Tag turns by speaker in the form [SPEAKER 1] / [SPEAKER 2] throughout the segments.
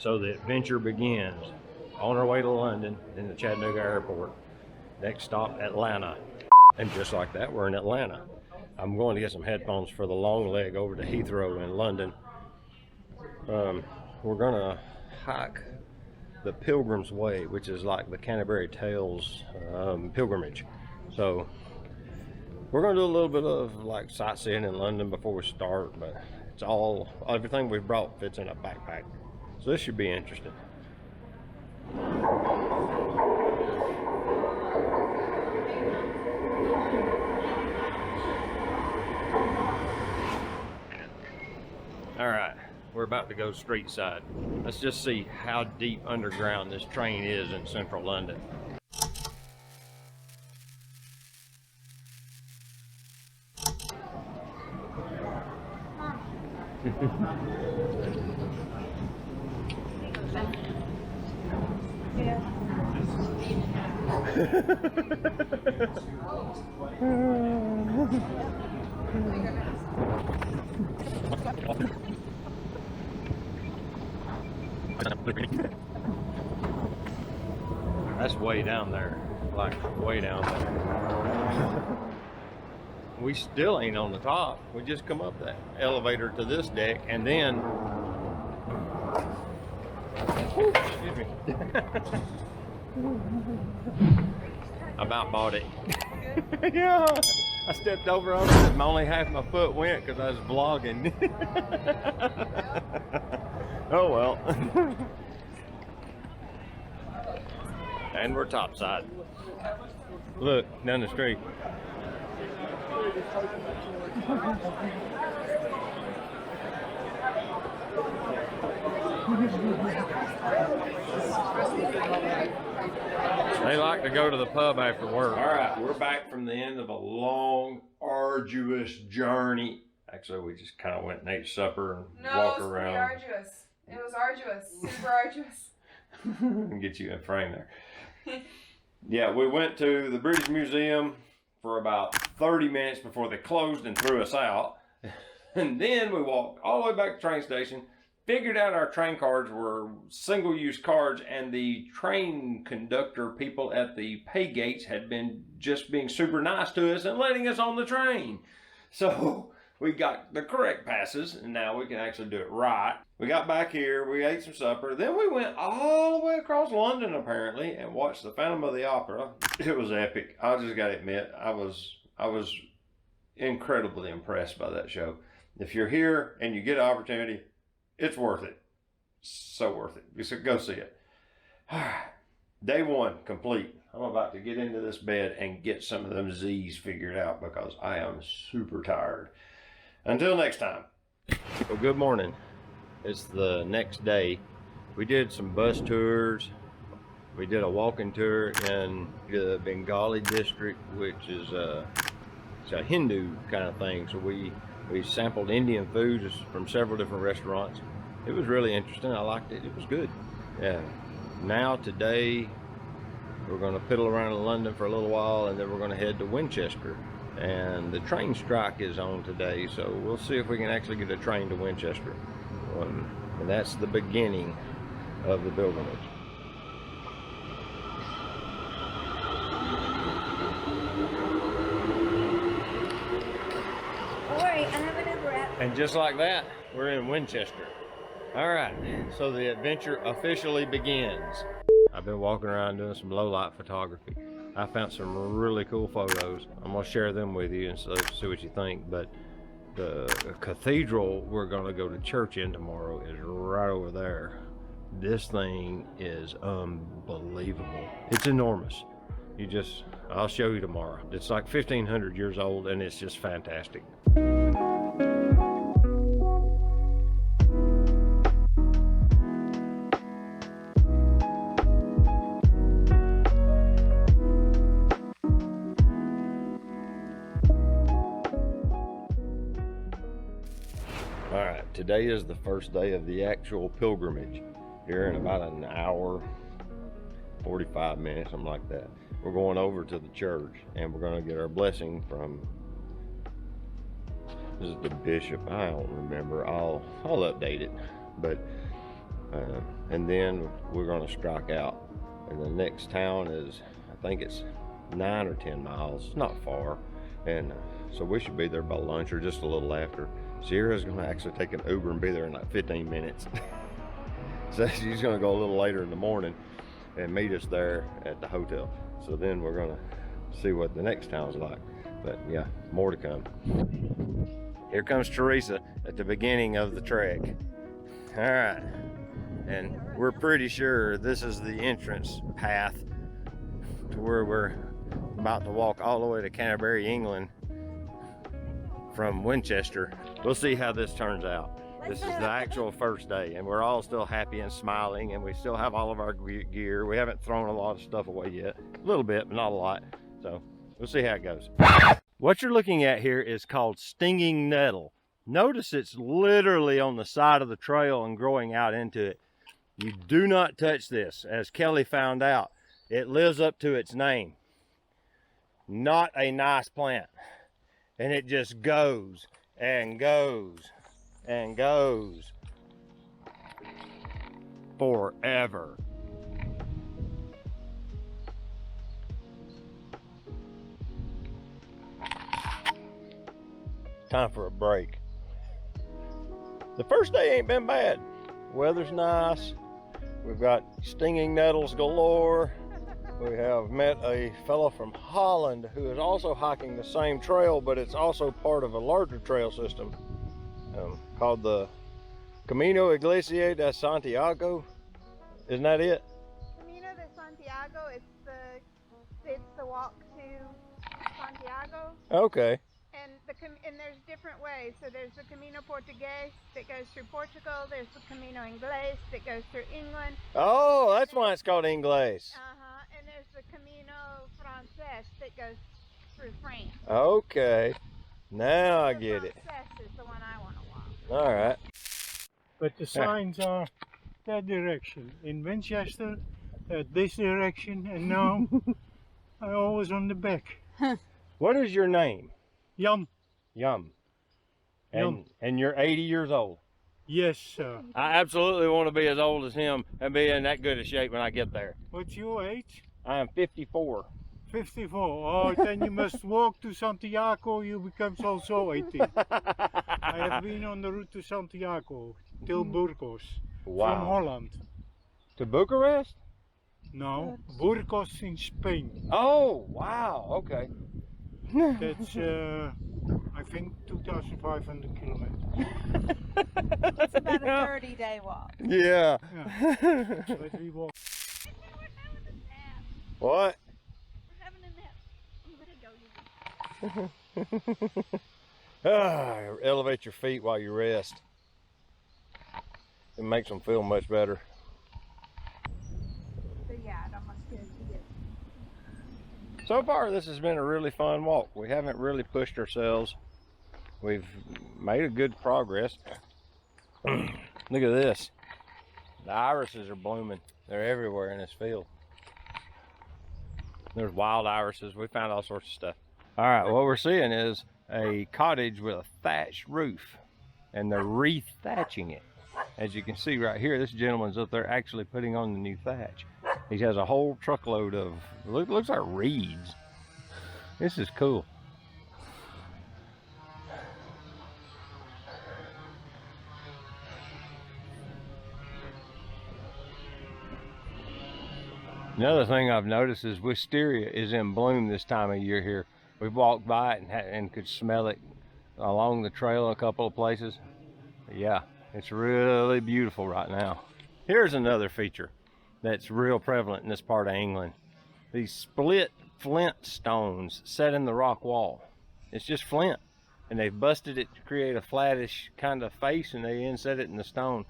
[SPEAKER 1] So the adventure begins. On our way to London, then the Chattanooga airport. Next stop, Atlanta. And just like that, we're in Atlanta. I'm going to get some headphones for the long leg over to Heathrow in London. We're gonna hike the Pilgrims Way, which is like the Canterbury Tales pilgrimage. So we're gonna do a little bit of like sightseeing in London before we start, but it's all, everything we've brought fits in a backpack. So this should be interesting. All right, we're about to go street side. Let's just see how deep underground this train is in central London. That's way down there, like way down there. We still ain't on the top. We just come up that elevator to this deck and then, excuse me. I about bought it. Yeah, I stepped over on it and only half my foot went because I was vlogging. Oh well. And we're topside. Look, down the street. They like to go to the pub after work. All right, we're back from the end of a long, arduous journey. Actually, we just kind of went and ate supper and walked around.
[SPEAKER 2] No, it was pretty arduous. It was arduous, super arduous.
[SPEAKER 1] Get you in frame there. Yeah, we went to the British Museum for about 30 minutes before they closed and threw us out. And then we walked all the way back to the train station, figured out our train cards were single-use cards, and the train conductor people at the pay gates had been just being super nice to us and letting us on the train. So we got the correct passes, and now we can actually do it right. We got back here, we ate some supper, then we went all the way across London apparently and watched the Phantom of the Opera. It was epic. I just gotta admit, I was incredibly impressed by that show. If you're here and you get an opportunity, it's worth it. So worth it. You should go see it. Day one complete. I'm about to get into this bed and get some of them Z's figured out because I am super tired. Until next time. Well, good morning. It's the next day. We did some bus tours. We did a walking tour in the Bengali district, which is it's a Hindu kind of thing. So we sampled Indian foods from several different restaurants. It was really interesting. I liked it. It was good. Yeah. Now today we're going to piddle around in London for a little while, and then we're going to head to Winchester. And the train strike is on today, so we'll see if we can actually get a train to Winchester. And that's the beginning of the pilgrimage. And just like that, we're in Winchester. All right, so the adventure officially begins. I've been walking around doing some low light photography. I found some really cool photos. I'm gonna share them with you and see what you think. But the cathedral we're gonna go to church in tomorrow is right over there. This thing is unbelievable. It's enormous. I'll show you tomorrow. It's like 1,500 years old and it's just fantastic. Today is the first day of the actual pilgrimage. Here in about an hour, 45 minutes, something like that. We're going over to the church and we're going to get our blessing from, this is the bishop, I don't remember, I'll update it. But and then we're going to strike out. And the next town is, I think it's 9 or 10 miles, it's not far. And so we should be there by lunch or just a little after. Sierra's going to actually take an Uber and be there in like 15 minutes. So she's going to go a little later in the morning and meet us there at the hotel. So then we're going to see what the next town's like. But yeah, more to come. Here comes Teresa at the beginning of the trek. All right, and we're pretty sure this is the entrance path to where we're about to walk all the way to Canterbury, England from Winchester. We'll see how this turns out. This is the actual first day, and we're all still happy and smiling, and we still have all of our gear. We haven't thrown a lot of stuff away yet. A little bit, but not a lot. So we'll see how it goes. What you're looking at here is called stinging nettle. Notice it's literally on the side of the trail and growing out into it. You do not touch this. As Kelly found out, it lives up to its name. Not a nice plant. And it just goes and goes and goes forever. Time for a break. The first day ain't been bad. Weather's nice. We've got stinging nettles galore. We have met a fellow from Holland who is also hiking the same trail, but it's also part of a larger trail system called the Camino Iglesia de Santiago. Isn't that it?
[SPEAKER 3] Camino de Santiago, it's the walk to Santiago.
[SPEAKER 1] Okay.
[SPEAKER 3] And there's different ways. So there's the Camino Portugués that goes through Portugal. There's the Camino Inglés that goes through England.
[SPEAKER 1] Oh, that's why it's called Inglés.
[SPEAKER 3] And there's the Camino Francés that goes through France.
[SPEAKER 1] Okay. Now I get it.
[SPEAKER 3] Francés is the one I want to walk.
[SPEAKER 1] All right.
[SPEAKER 4] But the signs are that direction. In Winchester, this direction, and now I'm always on the back.
[SPEAKER 1] What is your name?
[SPEAKER 4] Yum.
[SPEAKER 1] Yum.
[SPEAKER 4] Yum.
[SPEAKER 1] And you're 80 years old.
[SPEAKER 4] Yes, sir.
[SPEAKER 1] I absolutely want to be as old as him and be in that good a shape when I get there.
[SPEAKER 4] What's your age?
[SPEAKER 1] I am 54.
[SPEAKER 4] 54. Oh, then you must walk to Santiago. You become also 80. I have been on the route to Santiago till Burgos.
[SPEAKER 1] Wow.
[SPEAKER 4] From Holland.
[SPEAKER 1] To Bucharest?
[SPEAKER 4] No, Burgos in Spain.
[SPEAKER 1] Oh, wow. Okay.
[SPEAKER 4] That's, I think, 2,500 kilometers.
[SPEAKER 2] It's about a 30-day walk.
[SPEAKER 1] Yeah.
[SPEAKER 4] But we walk.
[SPEAKER 1] What?
[SPEAKER 3] We're having a nap. I'm gonna go.
[SPEAKER 1] Elevate your feet while you rest. It makes them feel much better.
[SPEAKER 3] So yeah, I must go to it.
[SPEAKER 1] So far, this has been a really fun walk. We haven't really pushed ourselves. We've made a good progress. Look at this. The irises are blooming. They're everywhere in this field. There's wild irises. We found all sorts of stuff. All right, what we're seeing is a cottage with a thatched roof, and they're re-thatching it. As you can see right here, this gentleman's up there actually putting on the new thatch. He has a whole truckload of, looks like reeds. This is cool. Another thing I've noticed is wisteria is in bloom this time of year here. We've walked by it and could smell it along the trail a couple of places. But yeah, it's really beautiful right now. Here's another feature that's real prevalent in this part of England. These split flint stones set in the rock wall. It's just flint, and they've busted it to create a flattish kind of face, and they inset it in the stone.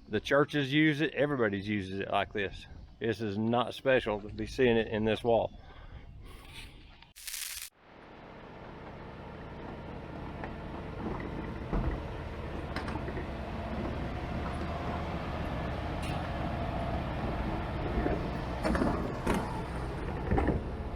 [SPEAKER 1] The churches use it, everybody's uses it like this. This is not special to be seeing it in this wall.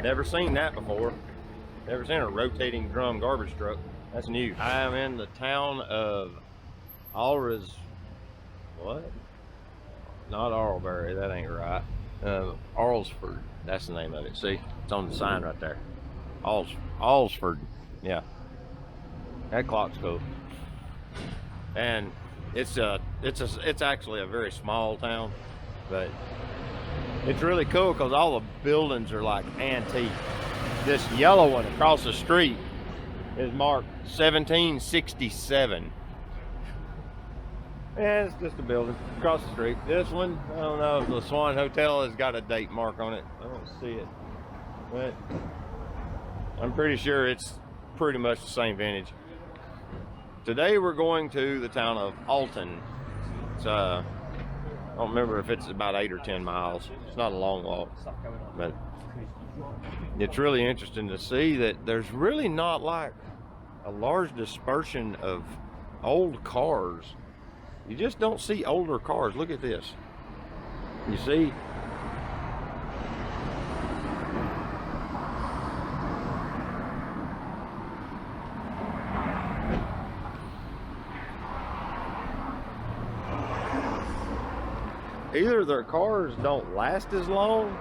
[SPEAKER 1] Never seen that before. Never seen a rotating drum garbage truck. That's new. I am in the town of not Arlberry, that ain't right. Alresford, that's the name of it. See, it's on the sign right there. Alresford, yeah. That clock's cool. And it's actually a very small town, but it's really cool because all the buildings are like antique. This yellow one across the street is marked 1767. And it's just a building across the street. This one, I don't know if the Swan Hotel has got a date mark on it. I don't see it, but I'm pretty sure it's pretty much the same vintage. Today we're going to the town of Alton. It's I don't remember if it's about 8 or 10 miles. It's not a long walk, but it's really interesting to see that there's really not like a large dispersion of old cars. You just don't see older cars. Look at this. You see? Either their cars don't last as long,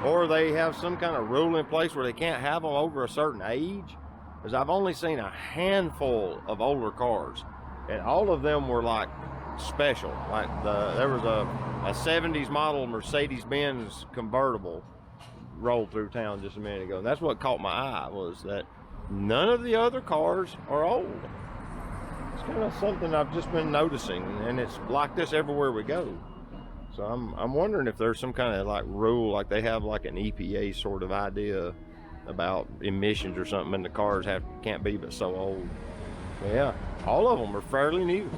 [SPEAKER 1] or they have some kind of rule in place where they can't have them over a certain age. Because I've only seen a handful of older cars, and all of them were like special. Like there was a 70s model Mercedes-Benz convertible rolled through town just a minute ago. And that's what caught my eye, was that none of the other cars are old. It's kind of something I've just been noticing, and it's like this everywhere we go. So I'm wondering if there's some kind of like rule, like they have like an EPA sort of idea about emissions or something, and the cars can't be but so old. But yeah, all of them are fairly new.